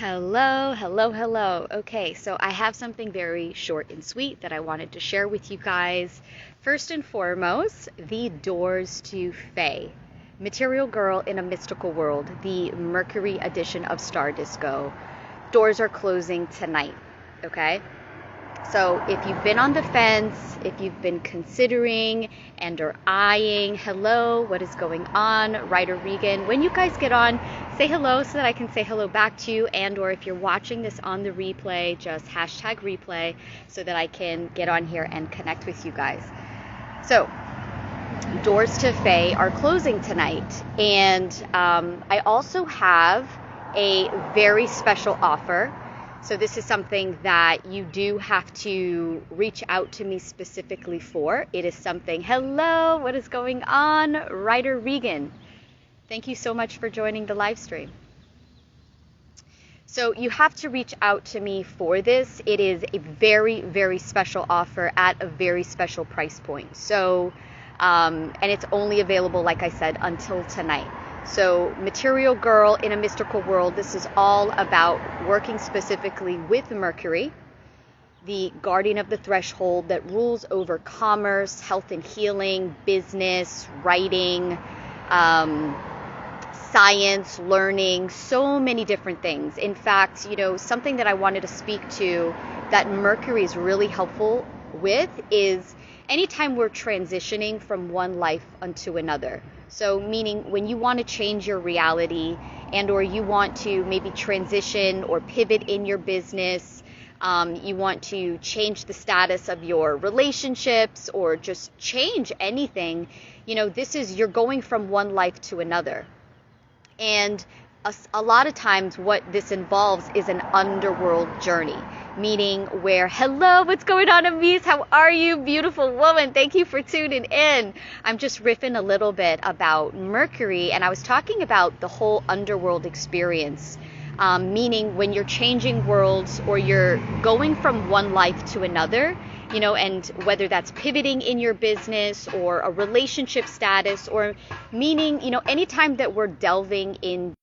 Hello, hello, hello. Okay, so I have something very short and sweet that I wanted to share with you guys. First and foremost, the doors to Fae. Material Girl in a Mystical World, the Mercury edition of Star Disco. Doors are closing tonight, okay? So if you've been on the fence, if you've been considering and or eyeing, hello, what is going on, Ryder Regan, when you guys get on, say hello so that I can say hello back to you, and or if you're watching this on the replay, just hashtag replay so that I can get on here and connect with you guys. So doors to Fae are closing tonight, and I also have a very special offer. So this is something that you do have to reach out to me specifically for. It is something, hello, what is going on? Ryder Regan, thank you so much for joining the live stream. So you have to reach out to me for this. It is a very, very special offer at a very special price point. So, and it's only available, like I said, until tonight. So Material Girl in a Mystical World, this is all about working specifically with Mercury, the guardian of the threshold that rules over commerce, health and healing, business, writing, science, learning, so many different things. In fact, something that I wanted to speak to that Mercury is really helpful with is anytime we're transitioning from one life unto another. So meaning when you want to change your reality and or you want to maybe transition or pivot in your business, you want to change the status of your relationships or just change anything, this is, you're going from one life to another. And a lot of times what this involves is an underworld journey, meaning where, hello, what's going on, Amis? How are you, beautiful woman? Thank you for tuning in. I'm just riffing a little bit about Mercury, and I was talking about the whole underworld experience, meaning when you're changing worlds or you're going from one life to another, and whether that's pivoting in your business or a relationship status, or meaning, anytime that we're delving into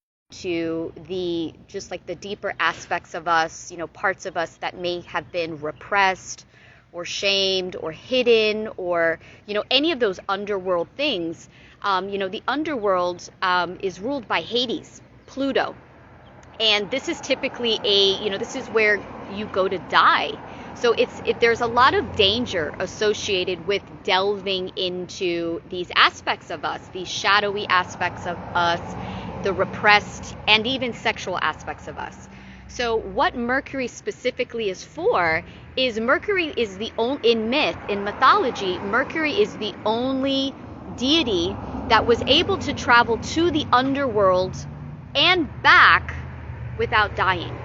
the just like the deeper aspects of us, parts of us that may have been repressed or shamed or hidden, or any of those underworld things. The underworld is ruled by Hades, Pluto, and this is typically this is where you go to die. So there's a lot of danger associated with delving into these aspects of us, these shadowy aspects of us, the repressed and even sexual aspects of us. So what Mercury specifically is for is Mercury is the only, in mythology, Mercury is the only deity that was able to travel to the underworld and back without dying.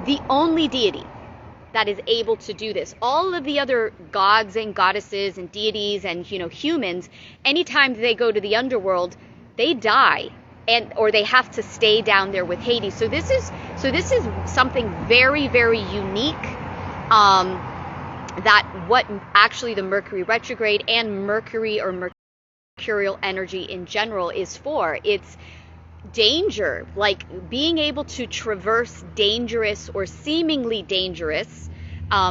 The only deity that is able to do this. All of the other gods and goddesses and deities and humans, anytime they go to the underworld, they die, or they have to stay down there with Hades. So this is something very, very unique. That what actually the Mercury Retrograde and Mercury or mercurial energy in general is for. It's danger, like being able to traverse dangerous or seemingly dangerous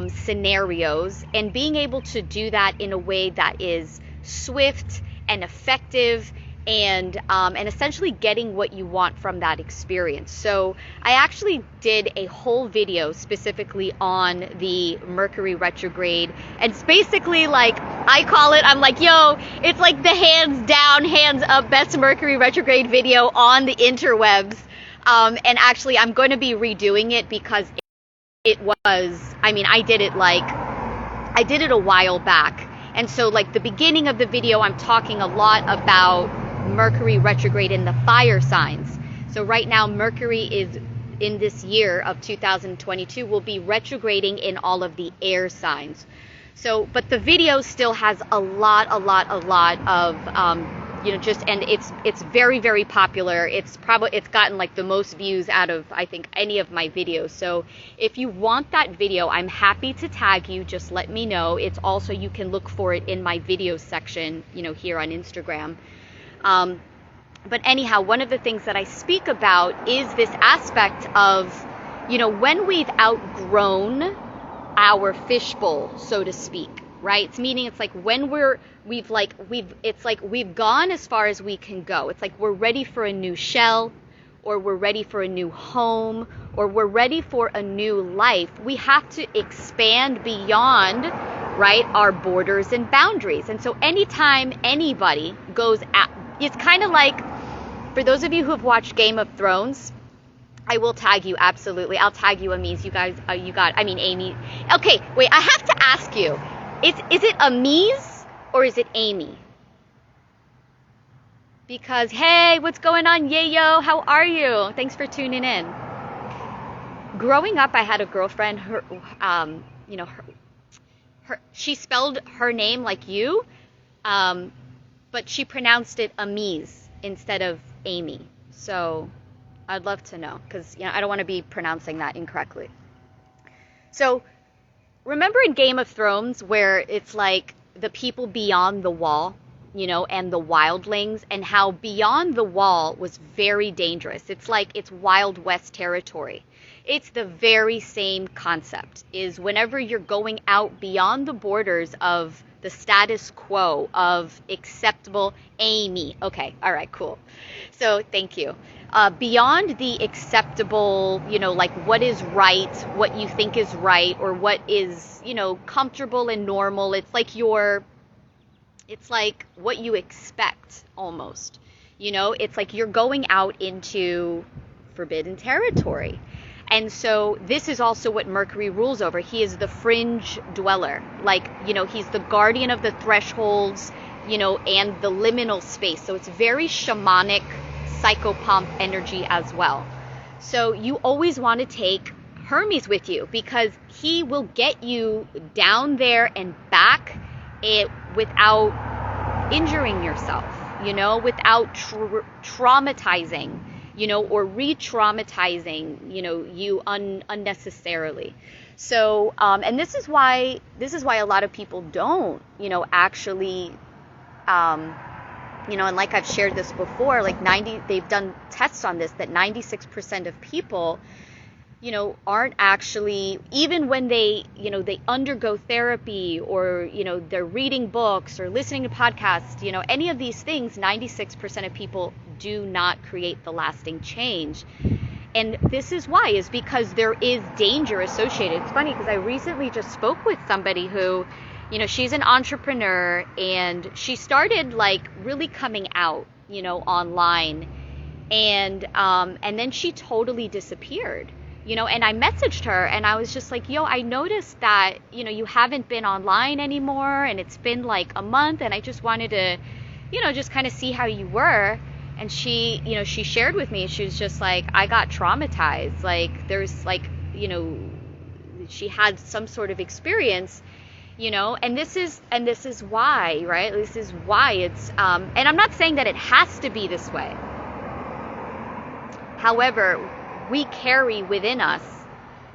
scenarios, and being able to do that in a way that is swift and effective, and essentially getting what you want from that experience. So I actually did a whole video specifically on the Mercury Retrograde, and it's basically like, I call it, I'm like, yo, it's like the hands down, hands up best Mercury Retrograde video on the interwebs. And actually I'm going to be redoing it because it was, I did it a while back. And so like the beginning of the video, I'm talking a lot about Mercury retrograde in the fire signs. So right now Mercury is in this year of 2022 will be retrograding in all of the air signs. So, but the video still has a lot of and it's very, very popular. It's gotten like the most views out of, I think, any of my videos. So if you want that video, I'm happy to tag you. Just let me know. It's also, you can look for it in my video section, here on Instagram. But anyhow, one of the things that I speak about is this aspect of, when we've outgrown our fishbowl, so to speak, right? It's meaning it's like when we've gone as far as we can go. It's like we're ready for a new shell, or we're ready for a new home, or we're ready for a new life. We have to expand beyond, right, our borders and boundaries. And so anytime anybody goes at, it's kind of like, for those of you who have watched Game of Thrones, I will tag you, absolutely. I'll tag you, Amise. You guys, Amy. Okay, wait, I have to ask you, is it Amise or is it Amy? Because, hey, what's going on, Yayo? How are you? Thanks for tuning in. Growing up, I had a girlfriend, she spelled her name like you, but she pronounced it Amise instead of Amy. So I'd love to know, because I don't want to be pronouncing that incorrectly. So remember in Game of Thrones where it's like the people beyond the wall, and the wildlings, and how beyond the wall was very dangerous. It's like it's Wild West territory. It's the very same concept, is whenever you're going out beyond the borders of the status quo of acceptable. Amy. Okay. All right, cool. So thank you. Beyond the acceptable, like what is right, what you think is right, or what is, comfortable and normal. It's like what you expect almost. It's like you're going out into forbidden territory. And so this is also what Mercury rules over. He is the fringe dweller. Like, he's the guardian of the thresholds, and the liminal space. So it's very shamanic, psychopomp energy as well. So you always want to take Hermes with you, because he will get you down there and back without injuring yourself, without traumatizing, or re-traumatizing, you unnecessarily. So, and this is why a lot of people don't, actually, and like I've shared this before, like they've done tests on this, that 96% of people, aren't actually, even when they undergo therapy, or, they're reading books or listening to podcasts, any of these things, 96% of people do not create the lasting change. And this is why, is because there is danger associated. It's funny, because I recently just spoke with somebody who, she's an entrepreneur, and she started like really coming out, online, and then she totally disappeared. And I messaged her, and I was just like, I noticed that, you haven't been online anymore, and it's been like a month, and I just wanted to, just kind of see how you were. And she, she shared with me, she was just like, I got traumatized. Like, there's like, she had some sort of experience, and this is why, right? This is why it's, and I'm not saying that it has to be this way. However, we carry within us,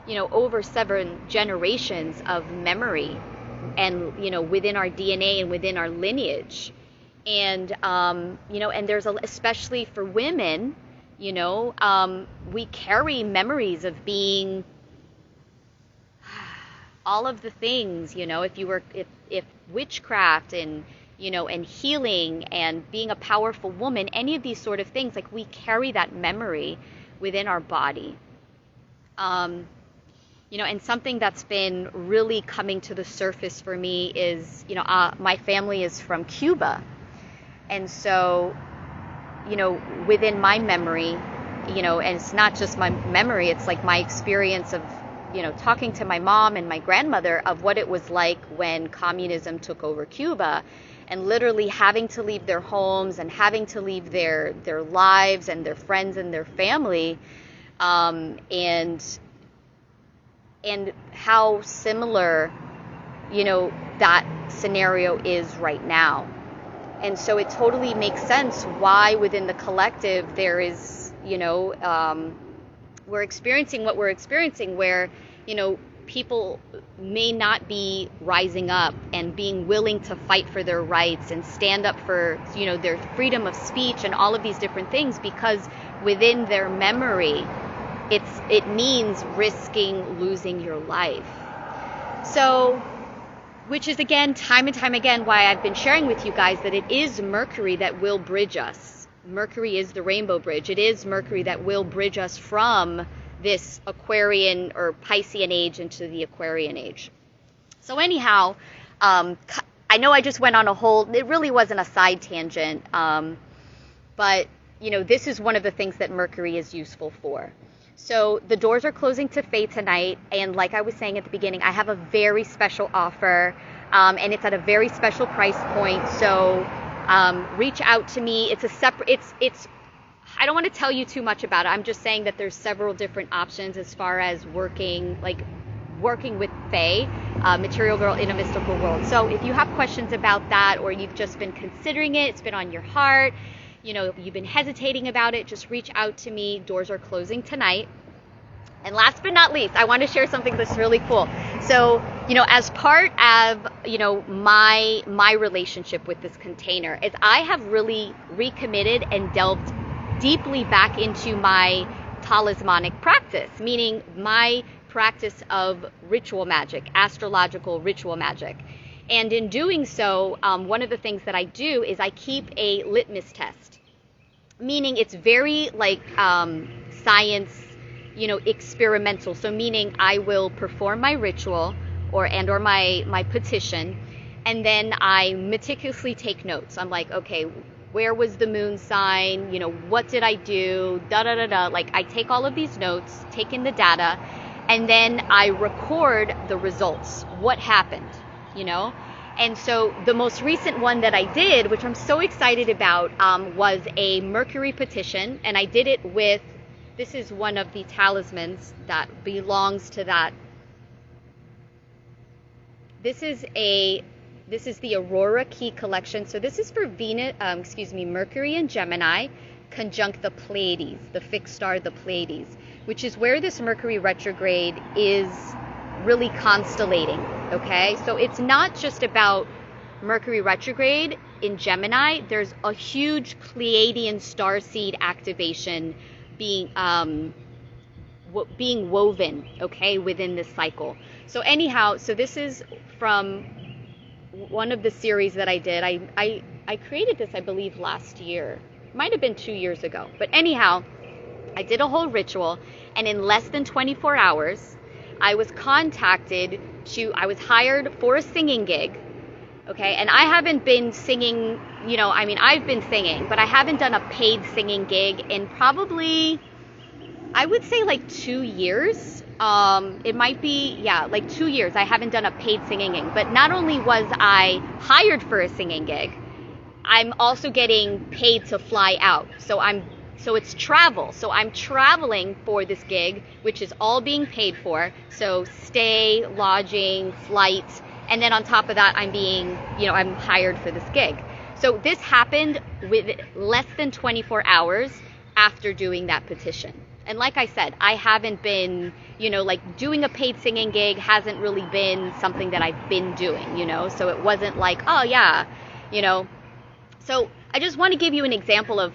over 7 generations of memory, and, within our DNA and within our lineage. And, and there's especially for women, we carry memories of being all of the things, if witchcraft and, and healing and being a powerful woman, any of these sort of things, like we carry that memory within our body. And something that's been really coming to the surface for me is, my family is from Cuba. And so, within my memory, and it's not just my memory, it's like my experience of, talking to my mom and my grandmother of what it was like when communism took over Cuba, and literally having to leave their homes and having to leave their lives and their friends and their family, and how similar, that scenario is right now. And so it totally makes sense why within the collective there is, we're experiencing what we're experiencing, where, people may not be rising up and being willing to fight for their rights and stand up for, their freedom of speech and all of these different things, because within their memory, it means risking losing your life. So, which is again, time and time again, why I've been sharing with you guys that it is Mercury that will bridge us. Mercury is the rainbow bridge. It is Mercury that will bridge us from this Aquarian or Piscean age into the Aquarian age. So anyhow, I know I just went on a whole, it really wasn't a side tangent, but this is one of the things that Mercury is useful for. So the doors are closing to Faye tonight, and like I was saying at the beginning, I have a very special offer, and it's at a very special price point. So reach out to me. It's a separate, it's I don't want to tell you too much about it. I'm just saying that there's several different options as far as working with Faye, Material Girl in a Mystical World. So if you have questions about that, or you've just been considering it, it's been on your heart, you've been hesitating about it, just reach out to me. Doors are closing tonight. And last but not least, I want to share something that's really cool. So, as part of, my relationship with this container, is I have really recommitted and delved deeply back into my talismanic practice, meaning my practice of ritual magic, astrological ritual magic. And in doing so, one of the things that I do is I keep a litmus test, meaning it's very science, experimental. So meaning I will perform my ritual or my petition, and then I meticulously take notes. I'm like, okay, where was the moon sign? What did I do? I take all of these notes, take in the data, and then I record the results. What happened? And so the most recent one that I did, which I'm so excited about, was a Mercury petition, and I did it with, this is one of the talismans that belongs to that. This is the Aurora Key Collection. So this is for Mercury and Gemini conjunct the Pleiades, the fixed star, the Pleiades, which is where this Mercury retrograde is really constellating, okay? So it's not just about Mercury retrograde in Gemini. There's a huge Pleiadian starseed activation being woven, okay, within this cycle. So anyhow, so this is from one of the series that I did. I created this, I believe, last year. Might have been 2 years ago. But anyhow, I did a whole ritual, and in less than 24 hours, I was hired for a singing gig, okay? And I haven't been singing, I've been singing, but I haven't done a paid singing gig in probably, I would say 2 years. It might be, 2 years. I haven't done a paid singing gig. But not only was I hired for a singing gig, I'm also getting paid to fly out. So it's travel. So I'm traveling for this gig, which is all being paid for. So stay, lodging, flight, and then on top of that, I'm hired for this gig. So this happened with less than 24 hours after doing that petition. And like I said, I haven't been, doing a paid singing gig hasn't really been something that I've been doing, so it wasn't like, oh yeah, So I just want to give you an example of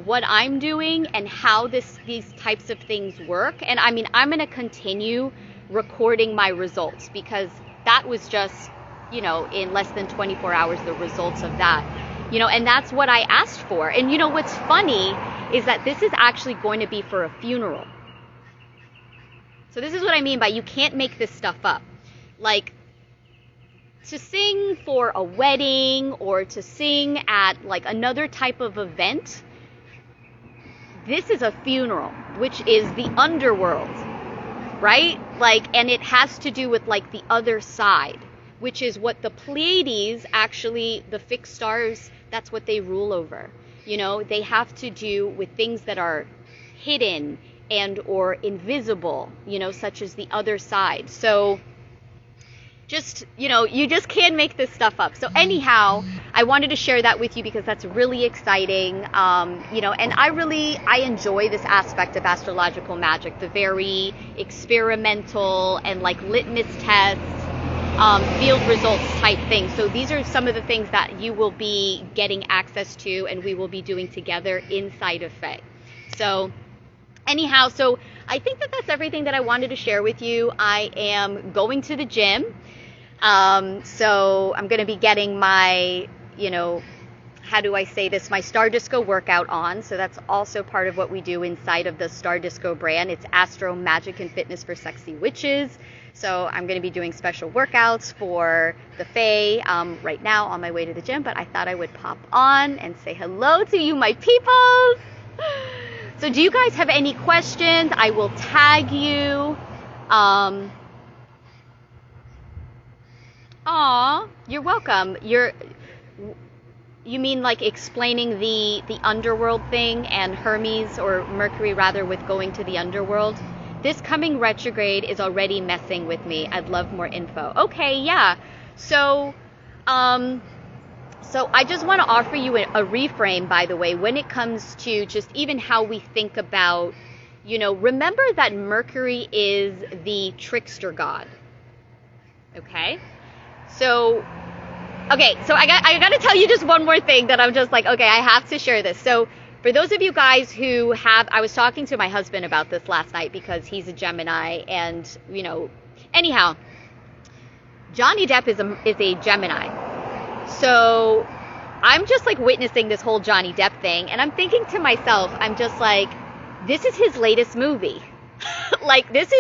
what I'm doing and how these types of things work. And I'm going to continue recording my results, because that was just, in less than 24 hours, the results of that, and that's what I asked for. And what's funny is that this is actually going to be for a funeral. So this is what I mean by you can't make this stuff up. To sing for a wedding or to sing at another type of event, this is a funeral, which is the underworld, right? And it has to do with the other side, which is what the Pleiades, actually the fixed stars, that's what they rule over. They have to do with things that are hidden and or invisible, such as the other side. So just, you just can't make this stuff up. So anyhow, I wanted to share that with you because that's really exciting. And I enjoy this aspect of astrological magic, the very experimental and like litmus tests, field results type thing. So these are some of the things that you will be getting access to and we will be doing together inside of Faye. So anyhow, so I think that that's everything that I wanted to share with you. I am going to the gym. So I'm going to be getting my, how do I say this, my Star Disco workout on. So that's also part of what we do inside of the Star Disco brand. It's Astro Magic and Fitness for Sexy Witches. So I'm going to be doing special workouts for the Fae right now on my way to the gym. But I thought I would pop on and say hello to you, my peoples. So do you guys have any questions? I will tag you. Aw, you're welcome. You mean like explaining the underworld thing and Hermes or Mercury rather with going to the underworld? This coming retrograde is already messing with me. I'd love more info. Okay, yeah. So I just want to offer you a reframe, by the way, when it comes to just even how we think about, remember that Mercury is the trickster god. Okay? So I got to tell you just one more thing that I'm just like, okay, I have to share this. So for those of you guys who I was talking to my husband about this last night because he's a Gemini and, anyhow, Johnny Depp is a Gemini. So I'm just like witnessing this whole Johnny Depp thing and I'm thinking to myself, I'm just like, this is his latest movie. Like this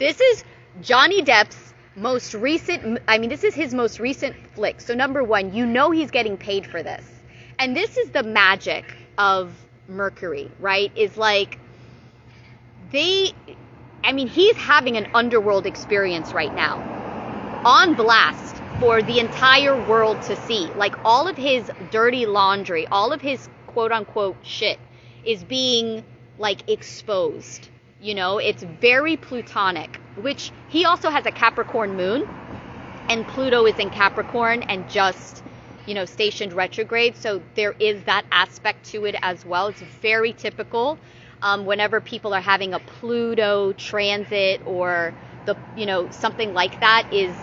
is Johnny Depp's most recent, this is his most recent flick. So number one, he's getting paid for this. And this is the magic of Mercury, right? Is like, he's having an underworld experience right now on blast for the entire world to see. Like all of his dirty laundry, all of his quote unquote shit is being like exposed. It's very Plutonic, which he also has a Capricorn moon and Pluto is in Capricorn and just, stationed retrograde. So there is that aspect to it as well. It's very typical whenever people are having a Pluto transit or something like that is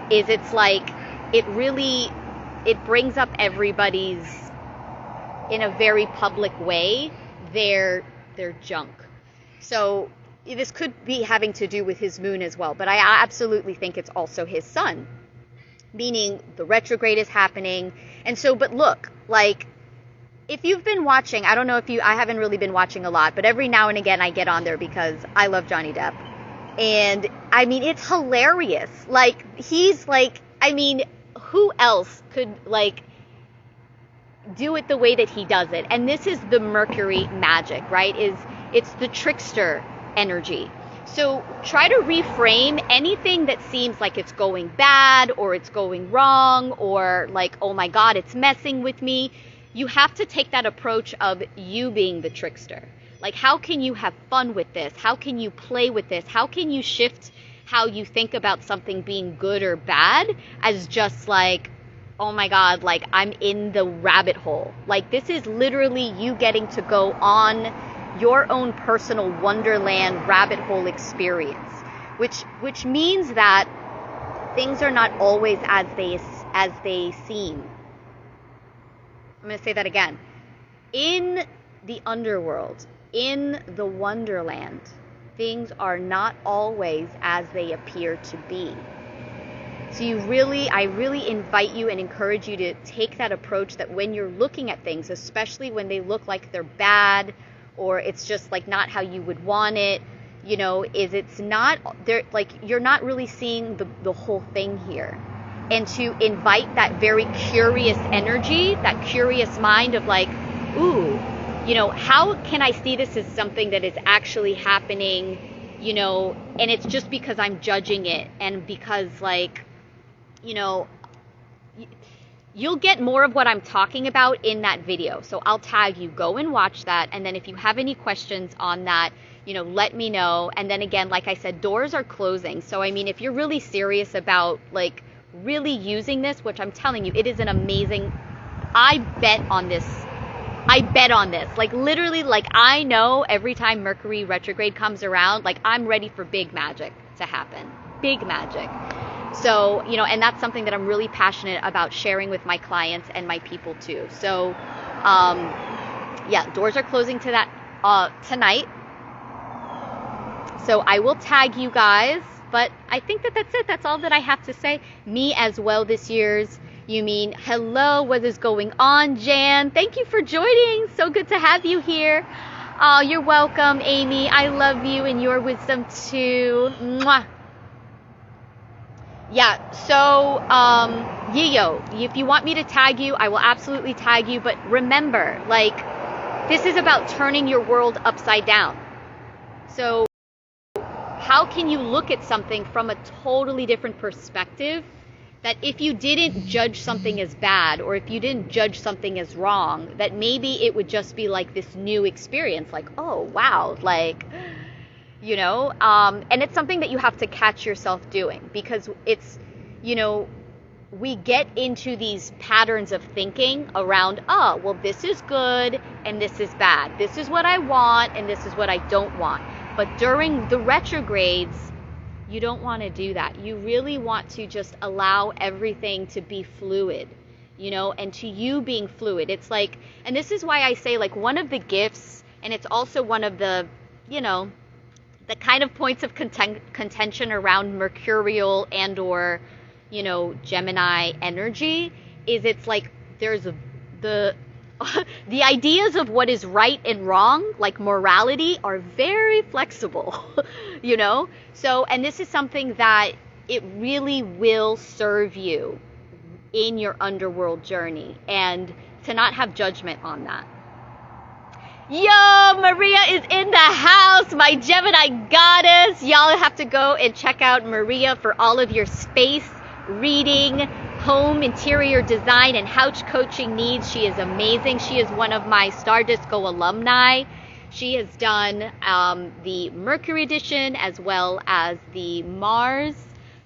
it's like, it brings up everybody's, in a very public way, their junk. So this could be having to do with his moon as well, but I absolutely think it's also his sun, meaning the retrograde is happening. And so, but look, like if you've been watching, I don't know I haven't really been watching a lot, but every now and again I get on there because I love Johnny Depp. And it's hilarious. Like he's like, who else could like do it the way that he does it? And this is the Mercury magic, right? It's the trickster energy. So try to reframe anything that seems like it's going bad or it's going wrong or like, oh my God, it's messing with me. You have to take that approach of you being the trickster. Like, how can you have fun with this? How can you play with this? How can you shift how you think about something being good or bad as just like, oh my God, like I'm in the rabbit hole. Like this is literally you getting to go on your own personal Wonderland rabbit hole experience, which means that things are not always as they seem. I'm going to say that again. In the underworld, in the Wonderland, things are not always as they appear to be. So I really invite you and encourage you to take that approach that when you're looking at things, especially when they look like they're bad or it's just like not how you would want it, it's not there, like you're not really seeing the whole thing here. And to invite that very curious energy, that curious mind of like, ooh, how can I see this as something that is actually happening, and it's just because I'm judging it and because like, you'll get more of what I'm talking about in that video. So I'll tag you, go and watch that. And then if you have any questions on that, let me know. And then again, like I said, doors are closing. So, I mean, if you're really serious about like really using this, which I'm telling you, it is an amazing, I bet on this. Like literally, like I know every time Mercury retrograde comes around, like I'm ready for big magic to happen. Big magic. So, and that's something that I'm really passionate about sharing with my clients and my people too. So, yeah, doors are closing to that tonight. So I will tag you guys, but I think that's it. That's all that I have to say. Me as well this year's. You mean, hello, what is going on, Jan? Thank you for joining. So good to have you here. Oh, you're welcome, Amy. I love you and your wisdom too. Mwah. Yeah, so, Yiyo, if you want me to tag you, I will absolutely tag you. But remember, like, this is about turning your world upside down. So how can you look at something from a totally different perspective? That if you didn't judge something as bad, or if you didn't judge something as wrong, that maybe it would just be like this new experience, like, oh, wow, like, and it's something that you have to catch yourself doing, because it's, we get into these patterns of thinking around, oh, well, this is good and this is bad. This is what I want and this is what I don't want. But during the retrogrades, you don't want to do that. You really want to just allow everything to be fluid, and to you being fluid. It's like, and this is why I say, like, one of the gifts, and it's also one of the, the kind of points of contention around mercurial and or, Gemini energy, is it's like there's the ideas of what is right and wrong, like morality, are very flexible, So, and this is something that it really will serve you in your underworld journey, and to not have judgment on that. Yo, Maria is in the house, my Gemini goddess. Y'all have to go and check out Maria for all of your space reading, home interior design, and couch coaching needs. She is amazing. She is one of my Star Disco alumni. She has done the Mercury edition as well as the Mars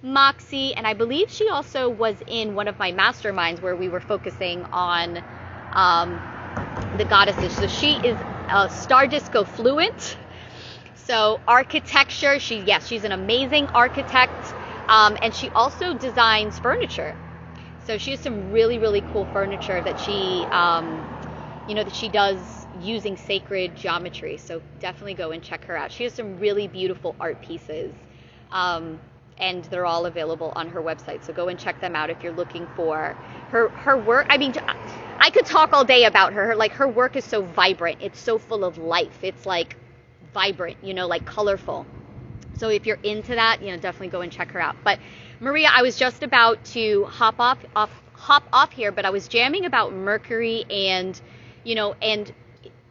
Moxie, and I believe she also was in one of my masterminds where we were focusing on the goddesses. So she is Star Disco fluent. So architecture, she's an amazing architect, and she also designs furniture. So she has some really, really cool furniture that she, that she does using sacred geometry. So definitely go and check her out. She has some really beautiful art pieces, and they're all available on her website. So go and check them out if you're looking for her work. I mean, I could talk all day about her. Like, her work is so vibrant. It's so full of life. It's like vibrant, like colorful. So if you're into that, definitely go and check her out. But Maria, I was just about to hop off here, but I was jamming about Mercury and,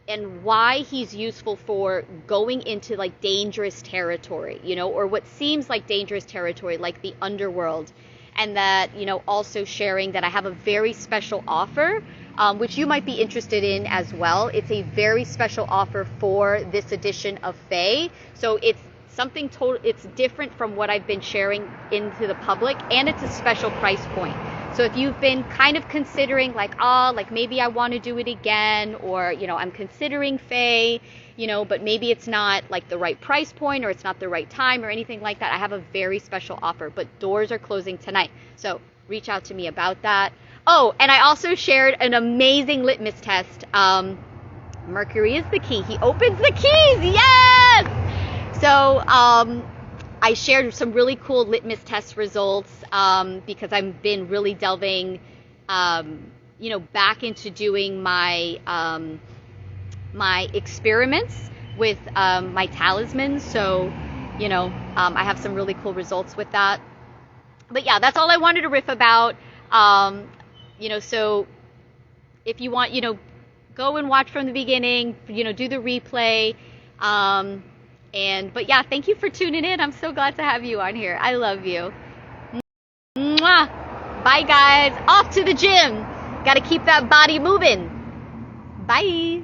and why he's useful for going into like dangerous territory, or what seems like dangerous territory, like the underworld. And that, also sharing that I have a very special offer, which you might be interested in as well. It's a very special offer for this edition of Fae. So it's something it's different from what I've been sharing into the public, and it's a special price point. So if you've been kind of considering like, maybe I want to do it again, or, I'm considering Fae, but maybe it's not like the right price point, or it's not the right time or anything like that, I have a very special offer, but doors are closing tonight. So reach out to me about that. Oh, and I also shared an amazing litmus test. Mercury is the key. He opens the keys. Yes! So, I shared some really cool litmus test results, because I've been really delving, back into doing my, my experiments with, my talismans. So, I have some really cool results with that. But yeah, that's all I wanted to riff about. So if you want, go and watch from the beginning, do the replay. But yeah, thank you for tuning in. I'm so glad to have you on here. I love you. Mwah. Bye guys. Off to the gym. Got to keep that body moving. Bye.